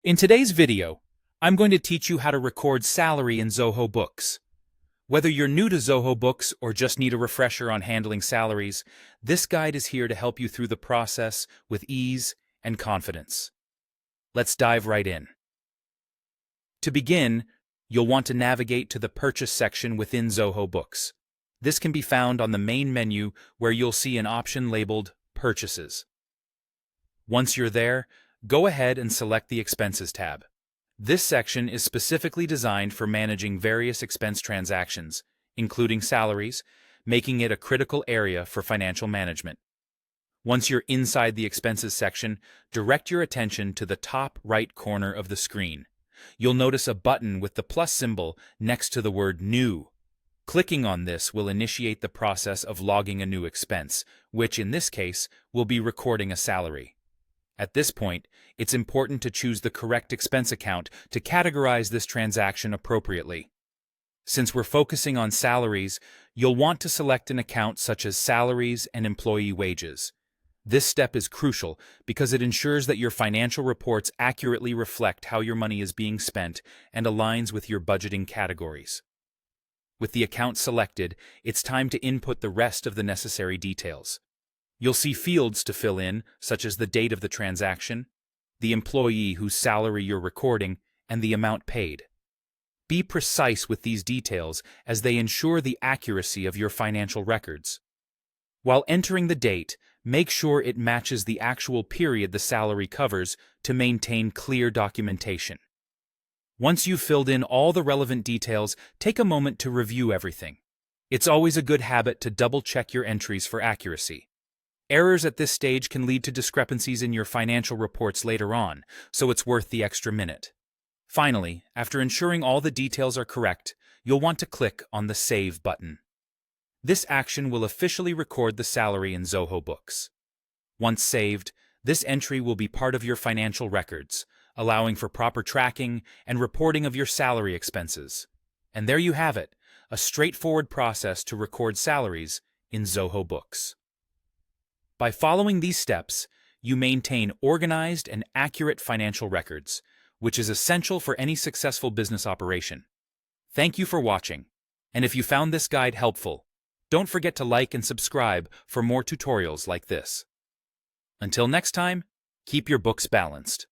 In today's video, I'm going to teach you how to record salary in Zoho Books. Whether you're new to Zoho Books or just need a refresher on handling salaries, this guide is here to help you through the process with ease and confidence. Let's dive right in. To begin, you'll want to navigate to the Purchase section within Zoho Books. This can be found on the main menu where you'll see an option labeled Purchases. Once you're there, go ahead and select the Expenses tab. This section is specifically designed for managing various expense transactions, including salaries, making it a critical area for financial management. Once you're inside the Expenses section, direct your attention to the top right corner of the screen. You'll notice a button with the plus symbol next to the word New. Clicking on this will initiate the process of logging a new expense, which in this case will be recording a salary. At this point, it's important to choose the correct expense account to categorize this transaction appropriately. Since we're focusing on salaries, you'll want to select an account such as Salaries and Employee Wages. This step is crucial because it ensures that your financial reports accurately reflect how your money is being spent and aligns with your budgeting categories. With the account selected, it's time to input the rest of the necessary details. You'll see fields to fill in, such as the date of the transaction, the employee whose salary you're recording, and the amount paid. Be precise with these details as they ensure the accuracy of your financial records. While entering the date, make sure it matches the actual period the salary covers to maintain clear documentation. Once you've filled in all the relevant details, take a moment to review everything. It's always a good habit to double-check your entries for accuracy. Errors at this stage can lead to discrepancies in your financial reports later on, so it's worth the extra minute. Finally, after ensuring all the details are correct, you'll want to click on the Save button. This action will officially record the salary in Zoho Books. Once saved, this entry will be part of your financial records, allowing for proper tracking and reporting of your salary expenses. And there you have it, a straightforward process to record salaries in Zoho Books. By following these steps, you maintain organized and accurate financial records, which is essential for any successful business operation. Thank you for watching, and if you found this guide helpful, don't forget to like and subscribe for more tutorials like this. Until next time, keep your books balanced.